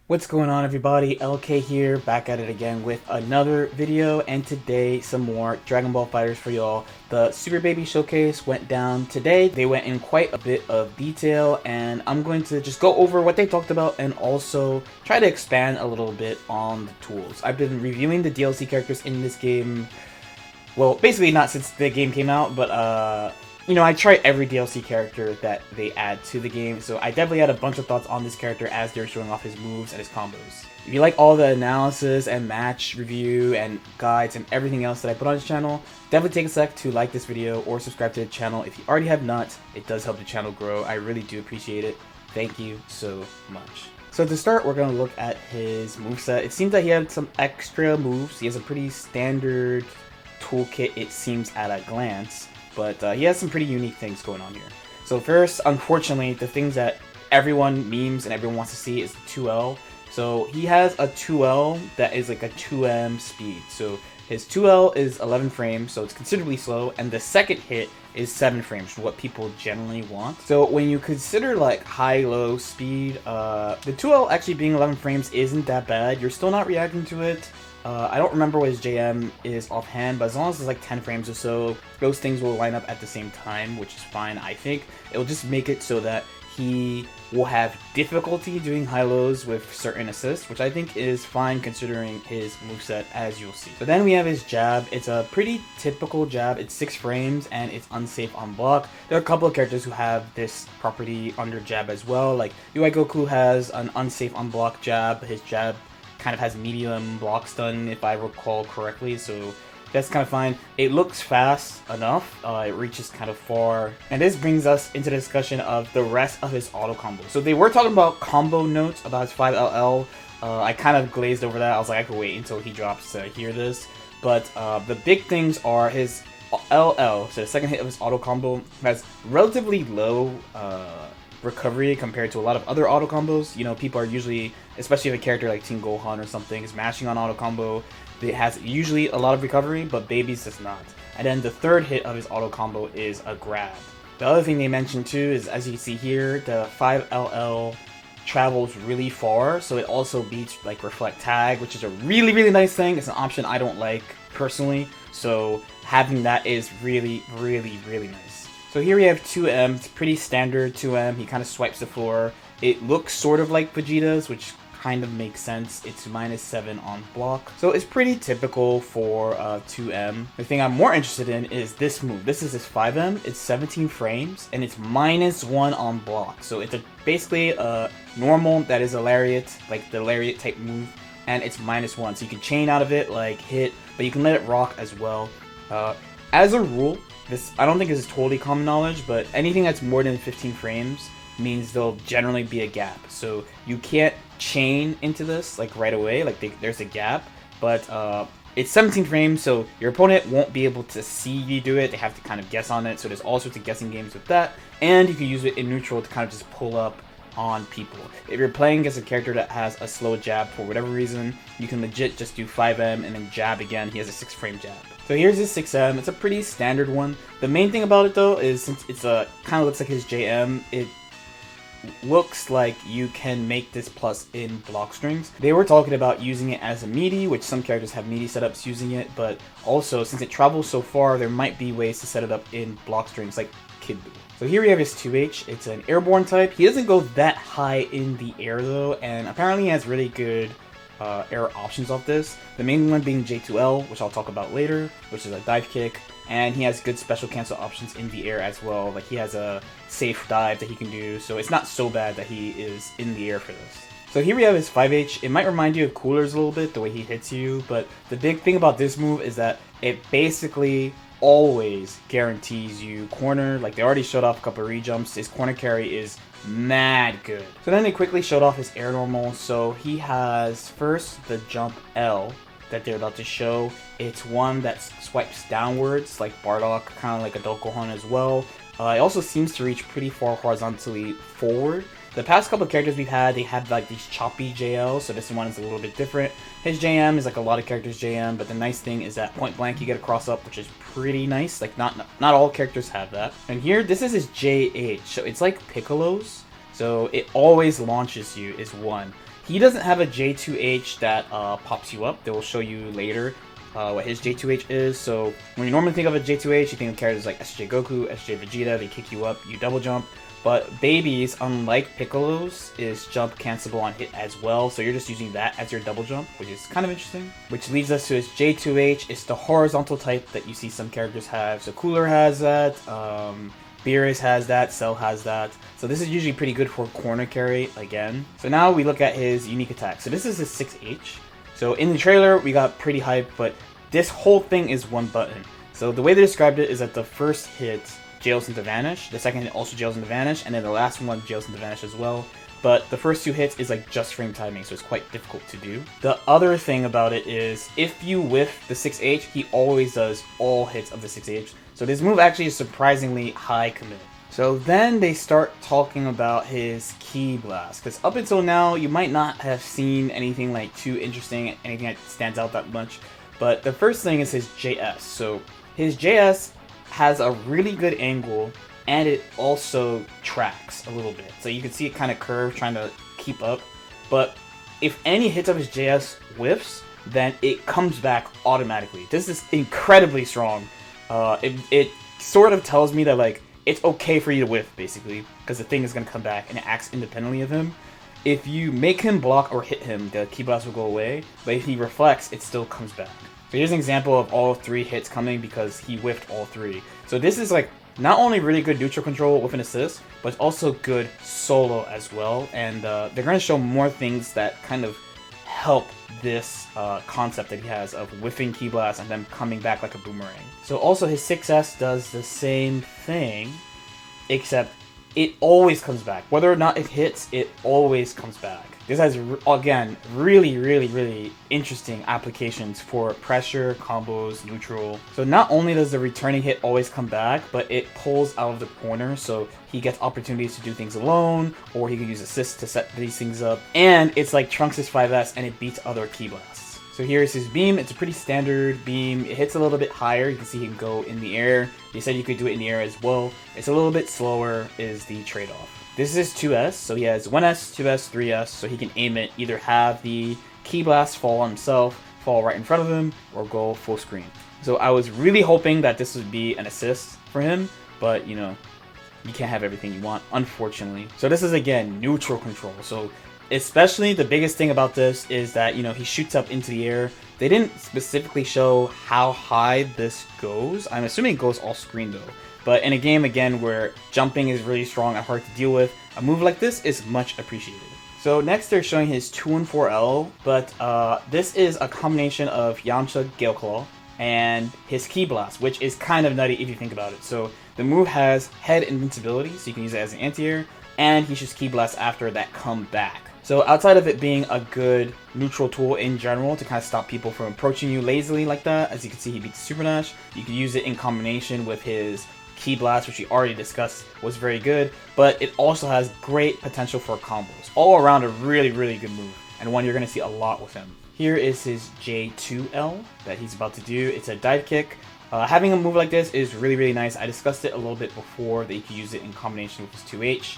What's going on, everybody? LK here, back at it again with another video, and today some more Dragon Ball FighterZ for y'all. The Super Baby Showcase went down today. They went in quite a bit of detail, and I'm going to just go over what they talked about and also try to expand a little bit on the tools. I've been reviewing the DLC characters in this game, well, basically not since the game came out, but you know, I try every DLC character that they add to the game, so I definitely had a bunch of thoughts on this character as they're showing off his moves and his combos. If you like all the analysis and match review and guides and everything else that I put on this channel, definitely take a sec to like this video or subscribe to the channel. If you already have not, it does help the channel grow. I really do appreciate it. Thank you so much. So to start, we're going to look at his moveset. It seems that he had some extra moves. He has a pretty standard toolkit, it seems, at a glance. But he has some pretty unique things going on here. So first, unfortunately, the things that everyone memes and everyone wants to see is the 2L. So he has a 2L that is like a 2M speed. So his 2L is 11 frames, so it's considerably slow, and the second hit is 7 frames, what people generally want. So when you consider like high-low speed, the 2L actually being 11 frames isn't that bad. You're still not reacting to it. I don't remember what his JM is offhand, but as long as it's like 10 frames or so, those things will line up at the same time, which is fine, I think. It'll just make it so that he will have difficulty doing high-lows with certain assists, which I think is fine considering his moveset, as you'll see. So then we have his jab. It's a pretty typical jab. It's 6 frames, and it's unsafe on block. There are a couple of characters who have this property under jab as well, like UI Goku has an unsafe on block jab. His jab kind of has medium block stun, if I recall correctly, so that's kind of fine. It looks fast enough, it reaches kind of far, and this brings us into the discussion of the rest of his auto combo. So they were talking about combo notes about his 5LL. I kind of glazed over that. I was like, I could wait until he drops to hear this, but the big things are his LL, so the second hit of his auto combo has relatively low recovery compared to a lot of other auto combos. You know, people are usually, especially if a character like Team Gohan or something is mashing on auto combo, it has usually a lot of recovery, but Baby's does not. And then the third hit of his auto combo is a grab. The other thing they mentioned too is, as you can see here, the 5LL travels really far, so it also beats like reflect tag, which is a really nice thing. It's an option I don't like personally, so having that is really nice. So here we have 2M, it's pretty standard 2M, he kind of swipes the floor. It looks sort of like Vegeta's, which kind of makes sense. It's -7 on block. So it's pretty typical for 2M. The thing I'm more interested in is this move. This is his 5M, it's 17 frames, and it's -1 on block. So it's basically a normal that is a lariat, like the lariat type move, and it's -1. So you can chain out of it, like hit, but you can let it rock as well. As a rule, this, I don't think this is totally common knowledge, but anything that's more than 15 frames means there'll generally be a gap. So you can't chain into this like right away, like there's a gap, but it's 17 frames, so your opponent won't be able to see you do it. They have to kind of guess on it, so there's all sorts of guessing games with that, and you can use it in neutral to kind of just pull up on people. If you're playing against a character that has a slow jab for whatever reason, you can legit just do 5M and then jab again. He has a 6 frame jab. So here's his 6M. It's a pretty standard one. The main thing about it though is, since it's a kind of looks like his JM, it looks like you can make this plus in block strings. They were talking about using it as a meaty, which some characters have meaty setups using it, but also since it travels so far, there might be ways to set it up in block strings like Kid Buu. So here we have his 2H. It's an airborne type. He doesn't go that high in the air though, and apparently he has really good air options off this. The main one being J2L, which I'll talk about later, which is a dive kick, and he has good special cancel options in the air as well. Like he has a safe dive that he can do, so it's not so bad that he is in the air for this. So here we have his 5H. It might remind you of Cooler's a little bit, the way he hits you, but the big thing about this move is that it basically always guarantees you corner. Like they already showed off a couple of rejumps. His corner carry is mad good. So then they quickly showed off his air normal. So he has first the jump L that they're about to show. It's one that swipes downwards like Bardock, kind of like a Gohan as well. It also seems to reach pretty far horizontally forward. The past couple of characters we've had, they had like these choppy JLs, so this one is a little bit different. His JM is like a lot of characters' JM, but the nice thing is that point blank you get a cross up, which is pretty nice. Like not all characters have that. And here, this is his JH, so it's like Piccolo's, so it always launches you is 1. He doesn't have a J2H that pops you up. They will show you later what his J2H is. So when you normally think of a J2H, you think of characters like SJ Goku, SJ Vegeta. They kick you up, you double jump. But Baby's, unlike Piccolo's, is jump cancelable on hit as well. So you're just using that as your double jump, which is kind of interesting. Which leads us to his J2H. It's the horizontal type that you see some characters have. So Cooler has that. Beerus has that, Cell has that. So this is usually pretty good for corner carry again. So now we look at his unique attack. So this is his 6H. So in the trailer, we got pretty hyped, but this whole thing is one button. So the way they described it is that the first hit jails into Vanish, the second hit also jails into Vanish, and then the last one jails into Vanish as well. But the first two hits is like just frame timing, so it's quite difficult to do. The other thing about it is if you whiff the 6H, he always does all hits of the 6H. So this move actually is surprisingly high commit. So then they start talking about his Ki Blast, because up until now you might not have seen anything like too interesting, anything that stands out that much. But the first thing is his JS. So his JS has a really good angle, and it also tracks a little bit. So you can see it kind of curve trying to keep up. But if any hits of his JS whiffs, then it comes back automatically. This is incredibly strong. It sort of tells me that like it's okay for you to whiff, basically, because the thing is going to come back and it acts independently of him. If you make him block or hit him, the Ki Blast will go away, but if he reflects, it still comes back. So here's an example of all three hits coming because he whiffed all three. So this is like not only really good neutral control with an assist, but it's also good solo as well. And they're going to show more things that kind of help this concept that he has of whiffing Ki Blast and then coming back like a boomerang. So also his 6S does the same thing, except it always comes back. Whether or not it hits, it always comes back. This has, again, really interesting applications for pressure, combos, neutral. So not only does the returning hit always come back, but it pulls out of the corner, so he gets opportunities to do things alone, or he can use assists to set these things up. And it's like Trunks' 5S, and it beats other Ki Blasts. So here's his beam. It's a pretty standard beam. It hits a little bit higher. You can see him go in the air. They said you could do it in the air as well. It's a little bit slower is the trade-off. This is 2S, so he has 1S, 2S, 3S, so he can aim it, either have the Ki Blast fall on himself, fall right in front of him, or go full screen. So I was really hoping that this would be an assist for him, but you know, you can't have everything you want, unfortunately. So this is, again, neutral control. So especially the biggest thing about this is that, you know, he shoots up into the air. They didn't specifically show how high this goes. I'm assuming it goes all screen though. But in a game, again, where jumping is really strong and hard to deal with, a move like this is much appreciated. So next they're showing his 2-4L, but this is a combination of Yamcha Gale Claw and his Ki Blast, which is kind of nutty if you think about it. So the move has head invincibility, so you can use it as an anti-air, and he shoots Ki Blast after that come back. So outside of it being a good neutral tool in general to kind of stop people from approaching you lazily like that, as you can see he beats Super Nash, you can use it in combination with his Ki Blast, which we already discussed was very good, but it also has great potential for combos. All around a really good move, and one you're going to see a lot with him. Here is his J2L that he's about to do. It's a dive kick. Having a move like this is really nice. I discussed it a little bit before that you can use it in combination with his 2H.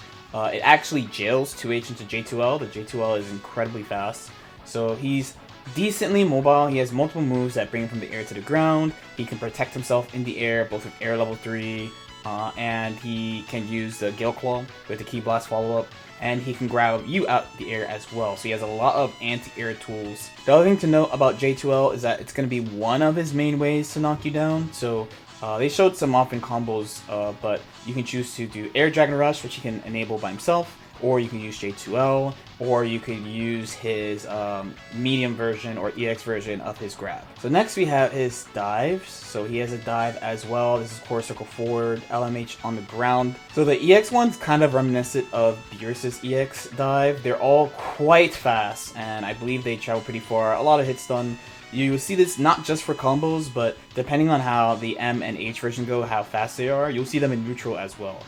It actually jails 2H into J2L. The J2L is incredibly fast. So he's decently mobile. He has multiple moves that bring him from the air to the ground. He can protect himself in the air, both with air level 3, and he can use the Gale Claw with the Ki Blast follow-up, and he can grab you out the air as well. So he has a lot of anti-air tools. The other thing to note about J2L is that it's going to be one of his main ways to knock you down. So they showed some off-in combos, but you can choose to do Air Dragon Rush, which he can enable by himself, or you can use J2L, or you could use his medium version or EX version of his grab. So next we have his dives. So he has a dive as well. This is core circle forward, LMH on the ground. So the EX one's kind of reminiscent of Beerus's EX dive. They're all quite fast, and I believe they travel pretty far. A lot of hits done. You see this not just for combos, but depending on how the M and H version go, how fast they are, you'll see them in neutral as well.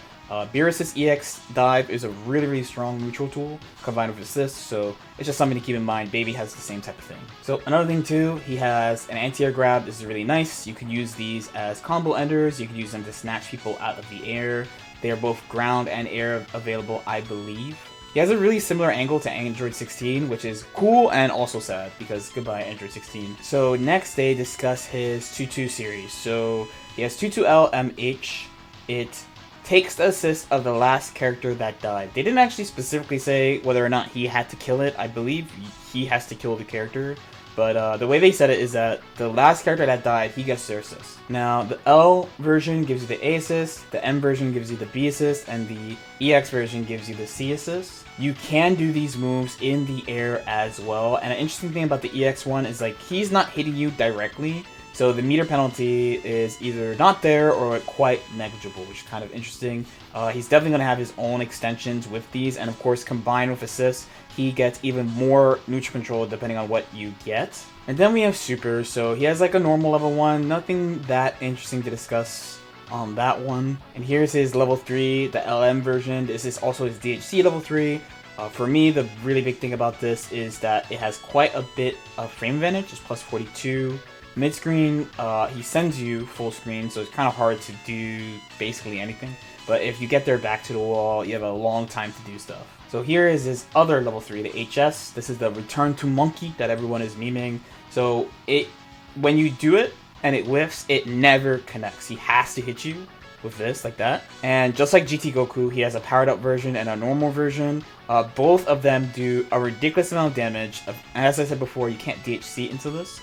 Beerus's EX dive is a really strong neutral tool combined with assist, so it's just something to keep in mind. Baby has the same type of thing. So another thing too, he has an Anterior Grab. This is really nice. You can use these as combo enders. You can use them to snatch people out of the air. They are both ground and air available, I believe. He has a really similar angle to Android 16, which is cool and also sad, because goodbye Android 16. So next they discuss his 2-2 series. So he has 22LMH. It takes the assist of the last character that died. They didn't actually specifically say whether or not he had to kill it. I believe he has to kill the character. But the way they said it is that the last character that died, he gets their assist. Now, the L version gives you the A assist, the M version gives you the B assist, and the EX version gives you the C assist. You can do these moves in the air as well, and an interesting thing about the EX one is like he's not hitting you directly, so the meter penalty is either not there or quite negligible, which is kind of interesting. He's definitely going to have his own extensions with these, and of course combined with assists, he gets even more neutral control depending on what you get. And then we have Super, so he has like a normal level 1, nothing that interesting to discuss on that one. And here's his level 3, the LM version. This is also his DHC level 3. For me, the really big thing about this is that it has quite a bit of frame advantage. It's plus 42. Mid-screen, he sends you full screen, so it's kind of hard to do basically anything. But if you get there back to the wall, you have a long time to do stuff. So here is his other level 3, the HS. This is the Return to Monkey that everyone is memeing. So when you do it and it whiffs, it never connects. He has to hit you with this, like that. And just like GT Goku, he has a powered up version and a normal version. Both of them do a ridiculous amount of damage. And as I said before, you can't DHC into this.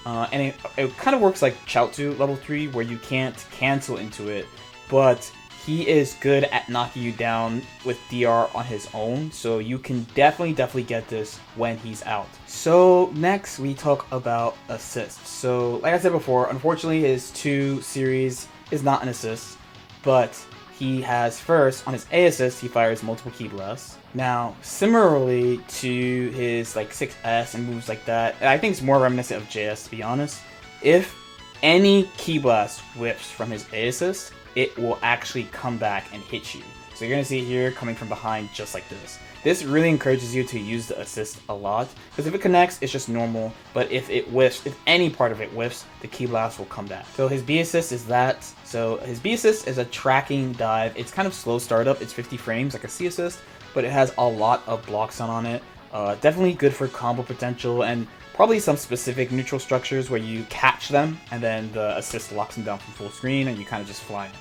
And it kind of works like Chaozu level 3, where you can't cancel into it, but he is good at knocking you down with DR on his own, so you can definitely get this when he's out. So next we talk about assists. So like I said before, unfortunately his 2 series is not an assist, but he has first, on his A assist, he fires multiple Ki Blasts. Now, similarly to his like 6S and moves like that, I think it's more reminiscent of JS to be honest. If any Ki Blast whips from his A assist, it will actually come back and hit you. So you're gonna see it here coming from behind just like this. This really encourages you to use the assist a lot, because if it connects, it's just normal, but if it whiffs, if any part of it whiffs, the Ki Blast will come back. So his B assist is that. So his B assist is a tracking dive. It's kind of slow startup, it's 50 frames like a C assist, but it has a lot of blocks on it. Definitely good for combo potential and probably some specific neutral structures where you catch them and then the assist locks them down from full screen and you kind of just fly in.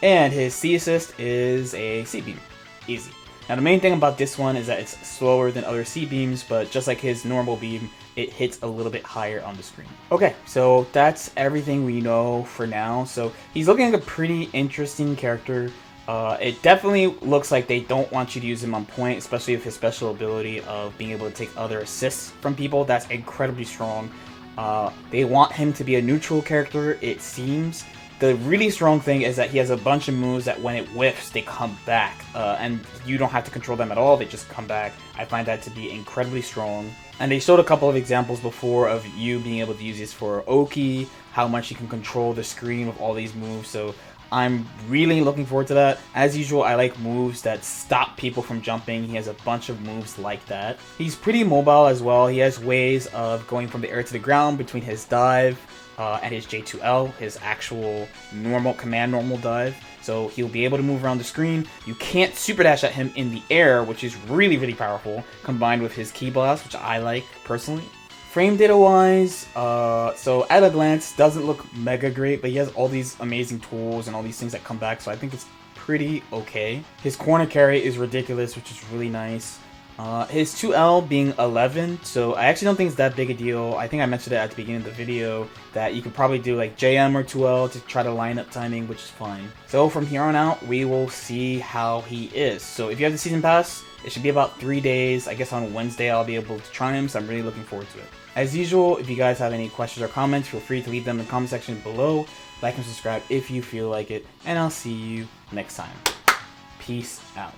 And his C assist is a C beam. Easy. Now the main thing about this one is that it's slower than other C beams, but just like his normal beam, it hits a little bit higher on the screen. Okay, so that's everything we know for now. So he's looking like a pretty interesting character. It definitely looks like they don't want you to use him on point, especially with his special ability of being able to take other assists from people. That's incredibly strong. They want him to be a neutral character, it seems. The really strong thing is that he has a bunch of moves that when it whiffs, they come back. And you don't have to control them at all, they just come back. I find that to be incredibly strong. And they showed a couple of examples before of you being able to use this for Oki, how much you can control the screen with all these moves. So I'm really looking forward to that. As usual, I like moves that stop people from jumping. He has a bunch of moves like that. He's pretty mobile as well. He has ways of going from the air to the ground between his dive and his J2L, his actual command normal dive. So he'll be able to move around the screen. You can't super dash at him in the air, which is really powerful, combined with his Ki Blast, which I like personally. Frame data wise, so at a glance, doesn't look mega great, but he has all these amazing tools and all these things that come back, so I think it's pretty okay. His corner carry is ridiculous, which is really nice. His 2L being 11, so I actually don't think it's that big a deal. I think I mentioned it at the beginning of the video that you could probably do like JM or 2L to try to line up timing, which is fine. So from here on out, we will see how he is. So if you have the season pass, it should be about 3 days. I guess on Wednesday I'll be able to try him, so I'm really looking forward to it. As usual, if you guys have any questions or comments, feel free to leave them in the comment section below. Like and subscribe if you feel like it, and I'll see you next time. Peace out.